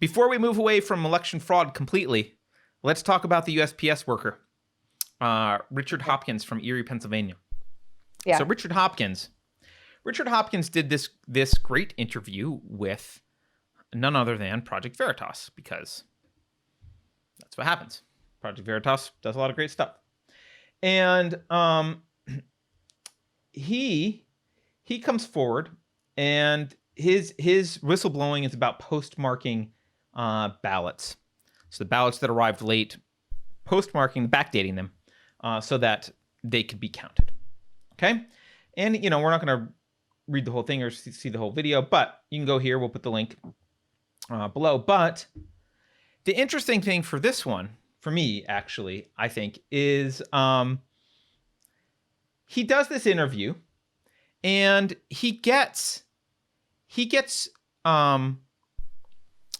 Before we move away from election fraud completely, let's talk about the USPS worker, Richard Hopkins from Erie, Pennsylvania. Yeah. So Richard Hopkins did this great interview with none other than Project Veritas, because that's what happens. Project Veritas does a lot of great stuff. And he comes forward, and his whistleblowing is about postmarking ballots. So the ballots that arrived late, postmarking, backdating them so that they could be counted. Okay? And, we're not going to read the whole thing or see the whole video, but you can go here. We'll put the link below. But the interesting thing for this one, for me, actually, I think, is he does this interview, and he gets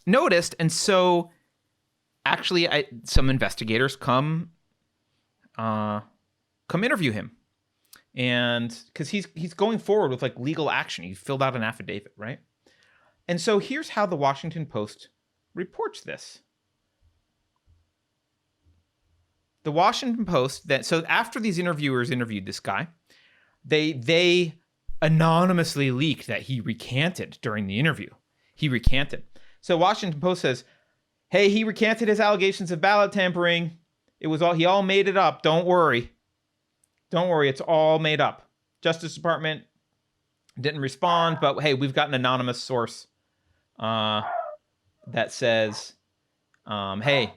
noticed, and so actually some investigators come interview him, and because he's going forward with like legal action. He filled out an affidavit, right? And so here's how the Washington Post reports this. The Washington Post, so after these interviewers interviewed this guy, they anonymously leaked that he recanted during the interview. He recanted. So Washington Post says, hey, he recanted his allegations of ballot tampering. He all made it up. Don't worry. It's all made up. Justice Department didn't respond, but hey, we've got an anonymous source that says, hey,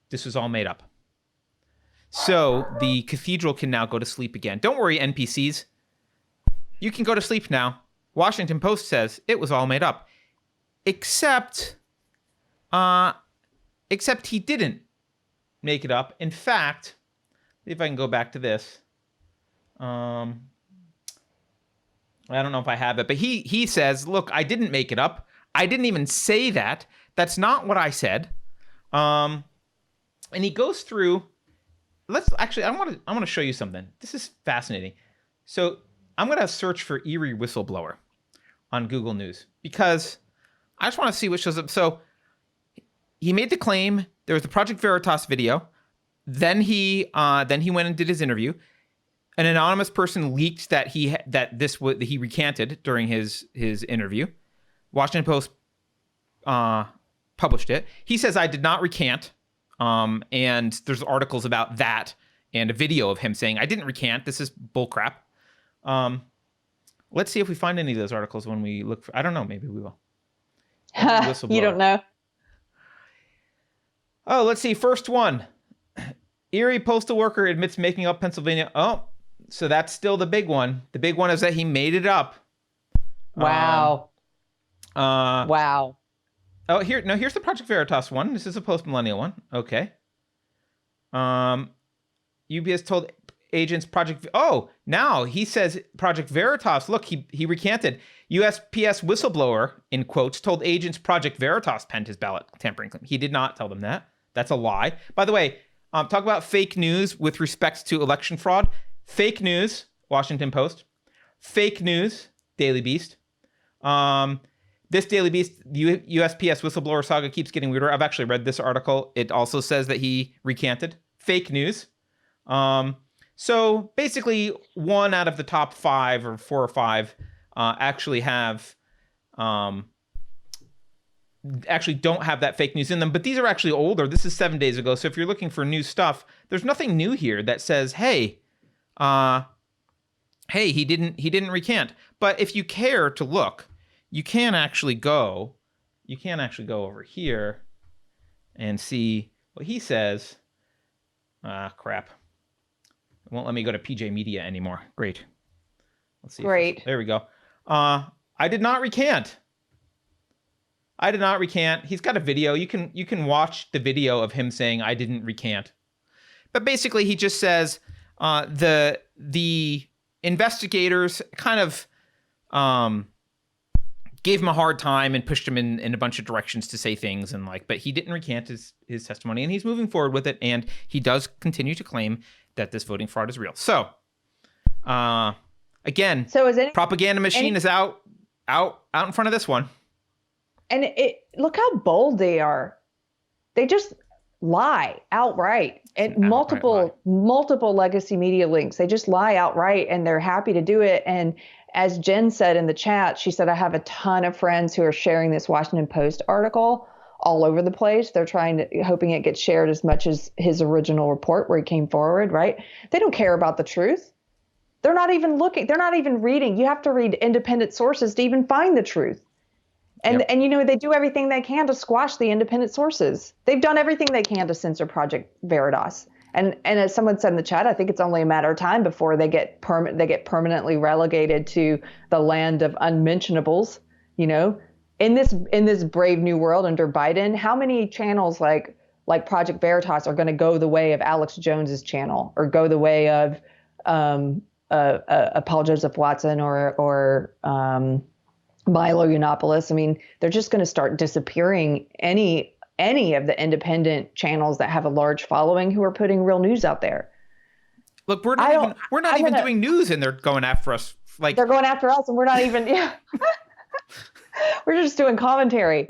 this was all made up. So the cathedral can now go to sleep again. Don't worry, NPCs. You can go to sleep now. Washington Post says it was all made up. Except he didn't make it up. In fact, if I can go back to this. I don't know if I have it, but he says, look, I didn't make it up. I didn't even say that. That's not what I said. And he goes through. I want to show you something. This is fascinating. So I'm going to search for Erie Whistleblower on Google News, because I just want to see what shows up. So he made the claim. There was the Project Veritas video. Then he went and did his interview. An anonymous person leaked that he recanted during his interview. Washington Post published it. He says, I did not recant. And there's articles about that and a video of him saying, I didn't recant. This is bullcrap. Let's see if we find any of those articles when we look for, I don't know, maybe we will. You don't know. Oh, let's see. First one. Erie postal worker admits making up Pennsylvania. Oh, so that's still the big one. The big one is that he made it up. Wow. Wow. Oh, here's the Project Veritas one. This is a post-millennial one. Okay. UPS told agents now he says Project Veritas. Look, he recanted. USPS whistleblower, in quotes, told agents Project Veritas penned his ballot tampering claim. He did not tell them that. That's a lie. By the way, talk about fake news with respect to election fraud. Fake news, Washington Post. Fake news, Daily Beast. This Daily Beast, USPS whistleblower saga keeps getting weirder. I've actually read this article. It also says that he recanted. Fake news. So basically, 1 out of the top 5 or 4 or 5 actually don't have that fake news in them. But these are actually older. This is 7 days ago. So if you're looking for new stuff, there's nothing new here that says, hey, he didn't recant. But if you care to look, you can actually go over here and see what he says. Crap. It won't let me go to PJ Media anymore. Great. Let's see. Great. There we go. I did not recant. He's got a video. You can watch the video of him saying I didn't recant. But basically he just says the investigators kind of gave him a hard time and pushed him in a bunch of directions to say things, but he didn't recant his testimony, and he's moving forward with it, and he does continue to claim that this voting fraud is real. So, again, propaganda machine is out out in front of this one. And look how bold they are. They just lie outright. And multiple legacy media links. They just lie outright, and they're happy to do it. And as Jen said in the chat, she said, I have a ton of friends who are sharing this Washington Post article all over the place. They're hoping it gets shared as much as his original report where he came forward, right? They don't care about the truth. They're not even looking. They're not even reading. You have to read independent sources to even find the truth. And they do everything they can to squash the independent sources. They've done everything they can to censor Project Veritas. And as someone said in the chat, I think it's only a matter of time before they get permanently relegated to the land of unmentionables. In this brave new world under Biden, how many channels like Project Veritas are going to go the way of Alex Jones's channel, or go the way of Paul Joseph Watson or Milo Yiannopoulos? I mean, they're just going to start disappearing any of the independent channels that have a large following who are putting real news out there. Look, we're not even doing news, and they're going after us. Like, they're going after us, and we're not even. Yeah. We're just doing commentary.